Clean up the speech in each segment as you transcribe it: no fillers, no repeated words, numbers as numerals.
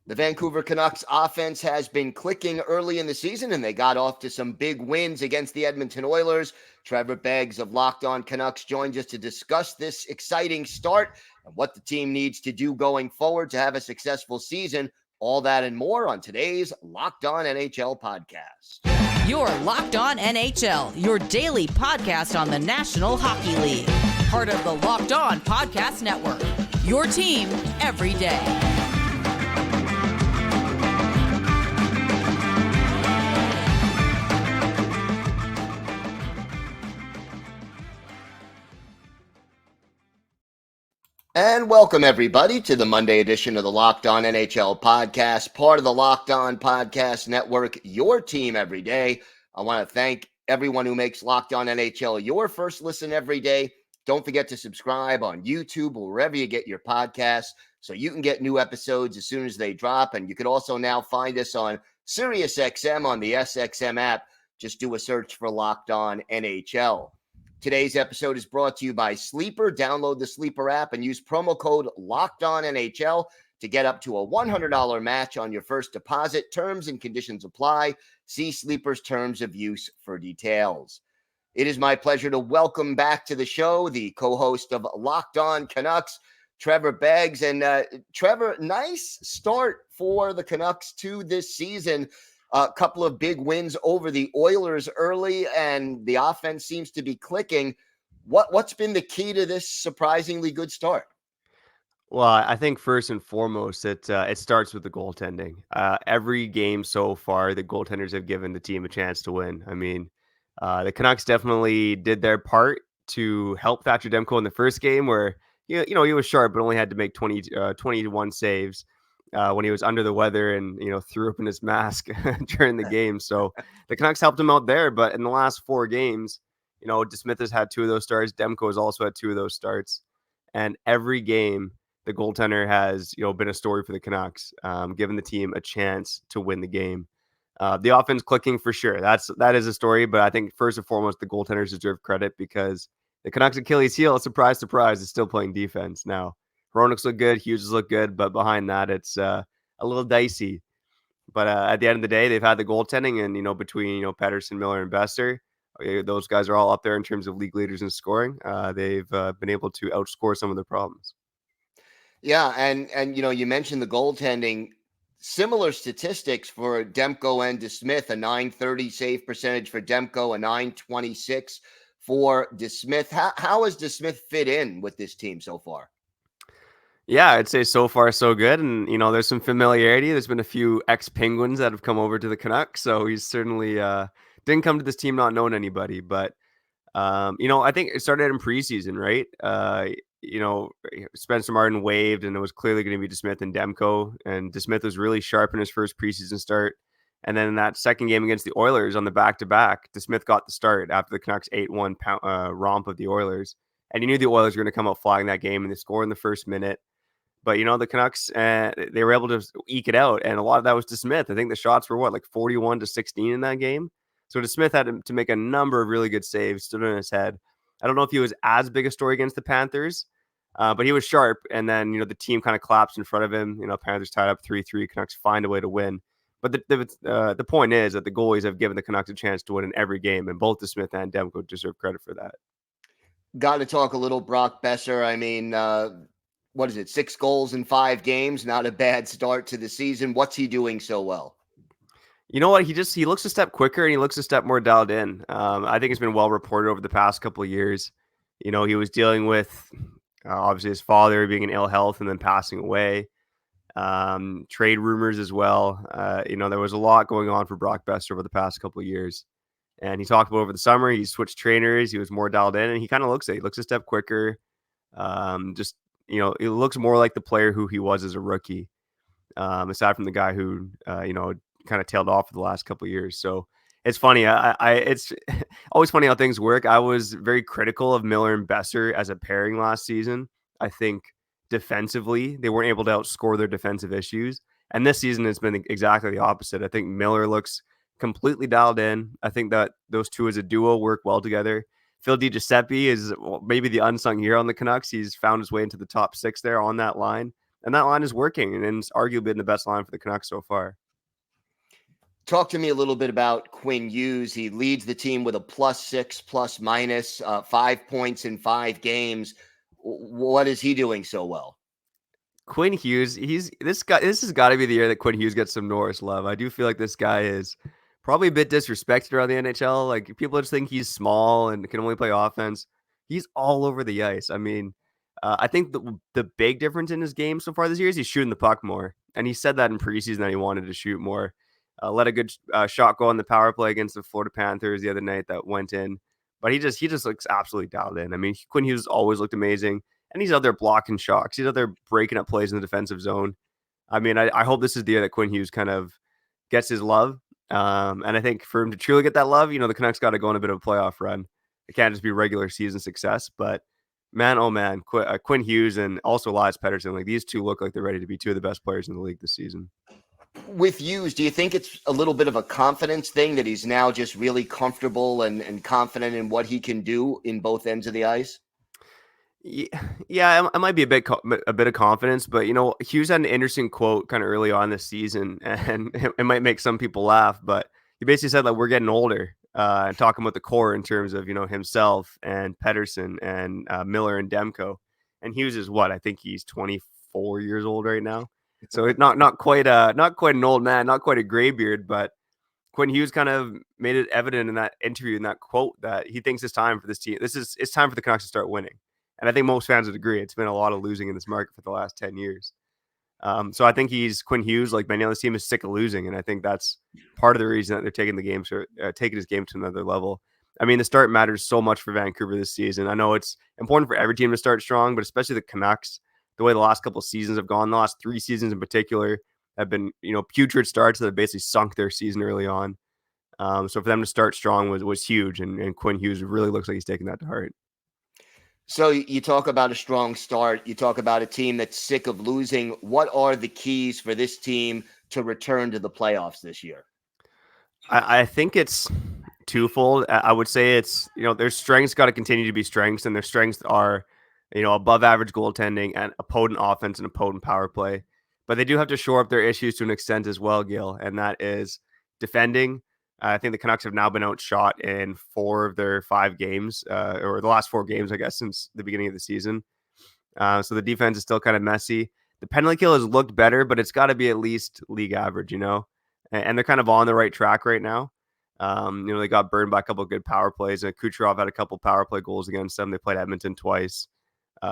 The Vancouver Canucks offense has been clicking early in the season, and they got off to some big wins against the Edmonton Oilers. Trevor Beggs of Locked On Canucks joins us to discuss this exciting start and what the team needs to do going forward to have a successful season. All that and more on today's Locked On NHL podcast. You're Locked On NHL, your daily podcast on the National Hockey League. Part of the Locked On Podcast Network, your team every day. And welcome, everybody, to the Monday edition of the Locked On NHL podcast, part of the Locked On Podcast Network, your team every day. I want to thank everyone who makes Locked On NHL your first listen every day. Don't forget to subscribe on YouTube or wherever you get your podcasts so you can get new episodes as soon as they drop. And you can also now find us on SiriusXM on the SXM app. Just do a search for Locked On NHL. Today's episode is brought to you by Sleeper. Download the Sleeper app and use promo code LOCKEDONNHL to get up to a $100 match on your first deposit. Terms and conditions apply. See Sleeper's terms of use for details. It is my pleasure to welcome back to the show the co-host of Locked On Canucks, Trevor Beggs. And Trevor, nice start for the Canucks to this season. A couple of big wins over the Oilers early, and the offense seems to be clicking. What's been the key to this surprisingly good start? Well, I think first and foremost, it starts with the goaltending. Every game so far, the goaltenders have given the team a chance to win. I mean, the Canucks definitely did their part to help Thatcher Demko in the first game where, he was sharp, but only had to make 21 saves. When he was under the weather and, threw up in his mask during the game. So the Canucks helped him out there. But in the last 4 games, DeSmith has had 2 of those starts. Demko has also had 2 of those starts. And every game, the goaltender has, been a story for the Canucks, giving the team a chance to win the game. The offense clicking for sure. That is a story. But I think first and foremost, the goaltenders deserve credit because the Canucks' Achilles heel, surprise, surprise, is still playing defense now. Hronek's look good, Hughes look good, but behind that, it's a little dicey. But at the end of the day, they've had the goaltending, and between Pettersson, Miller, and Boeser, those guys are all up there in terms of league leaders in scoring. They've been able to outscore some of their problems. Yeah, and you mentioned the goaltending. Similar statistics for Demko and DeSmith: a .930 save percentage for Demko, a .926 for DeSmith. How has DeSmith fit in with this team so far? Yeah, I'd say so far so good. And, there's some familiarity. There's been a few ex-Penguins that have come over to the Canucks. So he's certainly didn't come to this team not knowing anybody. But, I think it started in preseason, right? Spencer Martin waived, and it was clearly going to be DeSmith and Demko. And DeSmith was really sharp in his first preseason start. And then in that second game against the Oilers on the back-to-back, DeSmith got the start after the Canucks 8-1 romp of the Oilers. And you knew the Oilers were going to come out flying that game, and they scored in the first minute. But, the Canucks, they were able to eke it out. And a lot of that was DeSmith. I think the shots were, 41-16 in that game. So DeSmith had to make a number of really good saves, stood on his head. I don't know if he was as big a story against the Panthers, but he was sharp. And then, the team kind of collapsed in front of him. Panthers tied up 3-3. Canucks find a way to win. But the point is that the goalies have given the Canucks a chance to win in every game. And both DeSmith and Demko deserve credit for that. Got to talk a little Brock Boeser. I mean, what is it? 6 goals in 5 games. Not a bad start to the season. What's he doing so well? You know what? He looks a step quicker and he looks a step more dialed in. I think it's been well reported over the past couple of years. He was dealing with obviously his father being in ill health and then passing away. Trade rumors as well. There was a lot going on for Brock Boeser over the past couple of years. And he talked about over the summer, he switched trainers. He was more dialed in, and he kind of looks a step quicker. It looks more like the player who he was as a rookie, aside from the guy who, kind of tailed off for the last couple of years. So it's funny. It's always funny how things work. I was very critical of Miller and Boeser as a pairing last season. I think defensively, they weren't able to outscore their defensive issues. And this season, it's been exactly the opposite. I think Miller looks completely dialed in. I think that those two as a duo work well together. Phil DiGiuseppe is maybe the unsung hero on the Canucks. He's found his way into the top 6 there on that line. And that line is working, and it's arguably been the best line for the Canucks so far. Talk to me a little bit about Quinn Hughes. He leads the team with a +6, plus-minus, 5 points in 5 games. What is he doing so well? Quinn Hughes, this has got to be the year that Quinn Hughes gets some Norris love. I do feel like this guy is probably a bit disrespected around the NHL. Like, people just think he's small and can only play offense. He's all over the ice. I mean, I think the big difference in his game so far this year is he's shooting the puck more. And he said that in preseason that he wanted to shoot more. Let a good shot go on the power play against the Florida Panthers the other night that went in. But he just looks absolutely dialed in. I mean, Quinn Hughes always looked amazing. And he's out there blocking shots. He's out there breaking up plays in the defensive zone. I mean, I hope this is the year that Quinn Hughes kind of gets his love. And I think for him to truly get that love, the Canucks got to go on a bit of a playoff run. It can't just be regular season success. But man, oh man, Quinn Hughes and also Elias Pettersson, like, these two look like they're ready to be two of the best players in the league this season. With Hughes, do you think it's a little bit of a confidence thing that he's now just really comfortable and confident in what he can do in both ends of the ice? Yeah, it might be a bit of confidence, but Hughes had an interesting quote kind of early on this season, and it might make some people laugh. But he basically said that we're getting older, and talking about the core in terms of himself and Pettersson and Miller and Demko. And Hughes is what? I think he's 24 years old right now, so it's not quite an old man, not quite a graybeard, but Quinn Hughes kind of made it evident in that interview, in that quote, that he thinks it's time for this team. It's time for the Canucks to start winning. And I think most fans would agree. It's been a lot of losing in this market for the last 10 years. So I think Quinn Hughes, like many on this team, is sick of losing. And I think that's part of the reason that they're taking his game to another level. I mean, the start matters so much for Vancouver this season. I know it's important for every team to start strong, but especially the Canucks, the way the last couple of seasons have gone, the last 3 seasons in particular, have been, putrid starts that have basically sunk their season early on. So for them to start strong was huge. And Quinn Hughes really looks like he's taking that to heart. So you talk about a strong start. You talk about a team that's sick of losing. What are the keys for this team to return to the playoffs this year? I think it's twofold. I would say it's, their strengths got to continue to be strengths, and their strengths are, above average goaltending and a potent offense and a potent power play. But they do have to shore up their issues to an extent as well, Gil, and that is defending. I think the Canucks have now been outshot in 4 of their 5 games, or the last 4 games, I guess, since the beginning of the season. So the defense is still kind of messy. The penalty kill has looked better, but it's got to be at least league average, and they're kind of on the right track right now. They got burned by a couple of good power plays. Kucherov had a couple power play goals against them. They played Edmonton twice.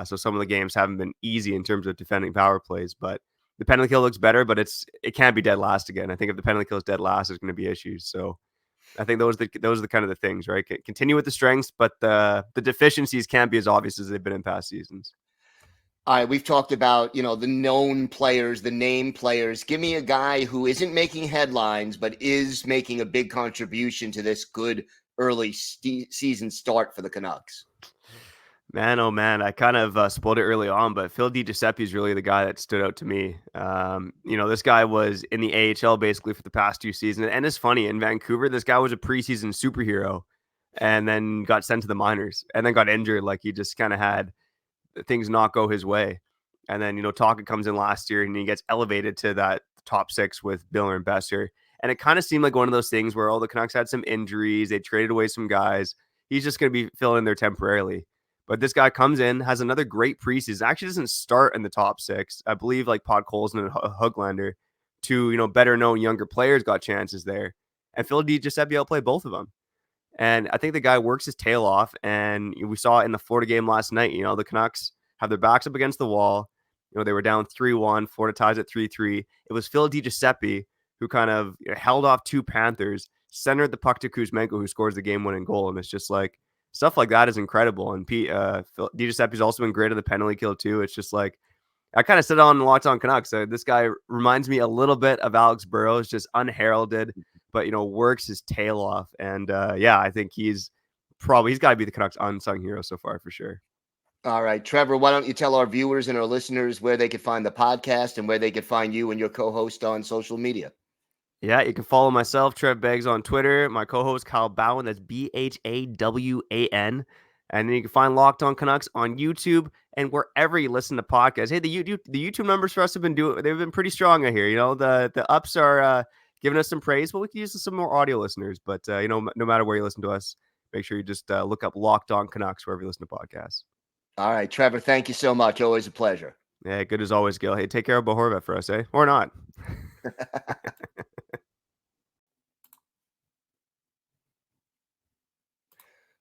So some of the games haven't been easy in terms of defending power plays, but the penalty kill looks better, but it can't be dead last again. I think if the penalty kill is dead last, there's going to be issues. So I think those are the kind of the things, right? Continue with the strengths, but the deficiencies can't be as obvious as they've been in past seasons. All right, we've talked about, the known players, the name players. Give me a guy who isn't making headlines, but is making a big contribution to this good early season start for the Canucks. Man, oh man, I kind of spoiled it early on, but Phil DiGiuseppe is really the guy that stood out to me. This guy was in the AHL basically for the past 2 seasons. And it's funny, in Vancouver, this guy was a preseason superhero and then got sent to the minors and then got injured. Like, he just kind of had things not go his way. And then, Taka comes in last year and he gets elevated to that top 6 with Biller and Boeser. And it kind of seemed like one of those things where all the Canucks had some injuries. They traded away some guys. He's just going to be filling in there temporarily. But this guy comes in, has another great preseason. Actually doesn't start in the top 6. I believe like Podkolzin and Höglander, 2, better known younger players got chances there. And Phil DiGiuseppe outplayed both of them. And I think the guy works his tail off. And we saw it in the Florida game last night. The Canucks have their backs up against the wall. They were down 3-1. Florida ties at 3-3. It was Phil DiGiuseppe who kind of held off 2 Panthers, centered the puck to Kuzmenko, who scores the game-winning goal. And it's just like, stuff like that is incredible. And DiGiuseppe's also been great on the penalty kill too. It's just like, I kind of said on Locked On Canucks, this guy reminds me a little bit of Alex Burrows, just unheralded, but works his tail off. And I think he's got to be the Canucks' unsung hero so far for sure. All right, Trevor, why don't you tell our viewers and our listeners where they could find the podcast and where they could find you and your co-host on social media? Yeah, you can follow myself, Trev Beggs, on Twitter. My co-host, Kyle Bowen, that's Bhawan. And then you can find Locked On Canucks on YouTube and wherever you listen to podcasts. Hey, the YouTube numbers for us they've been pretty strong out here. The ups are giving us some praise, but we could use some more audio listeners. But no matter where you listen to us, make sure you just look up Locked On Canucks wherever you listen to podcasts. All right, Trevor, thank you so much. Always a pleasure. Yeah, good as always, Gil. Hey, take care of Bo Horvat for us, eh? Or not.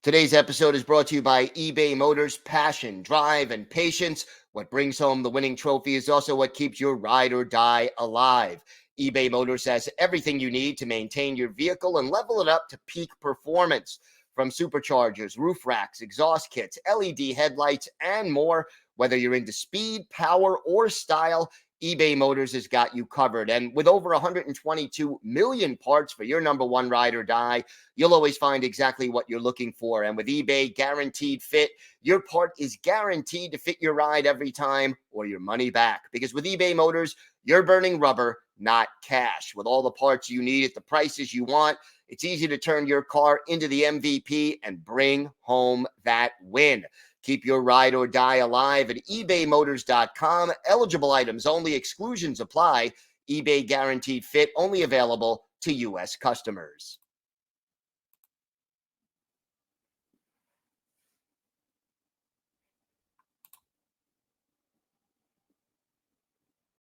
Today's episode is brought to you by eBay Motors. Passion, drive, and patience. What brings home the winning trophy is also what keeps your ride or die alive. eBay Motors has everything you need to maintain your vehicle and level it up to peak performance. From superchargers, roof racks, exhaust kits, LED headlights, and more. Whether you're into speed, power, or style, eBay Motors has got you covered. And with over 122 million parts for your number one ride or die, you'll always find exactly what you're looking for. And with eBay Guaranteed Fit, your part is guaranteed to fit your ride every time or your money back. Because with eBay Motors, you're burning rubber, not cash. With all the parts you need at the prices you want, it's easy to turn your car into the MVP and bring home that win. Keep your ride or die alive at ebaymotors.com. Eligible items only. Exclusions apply. eBay Guaranteed Fit only available to U.S. customers.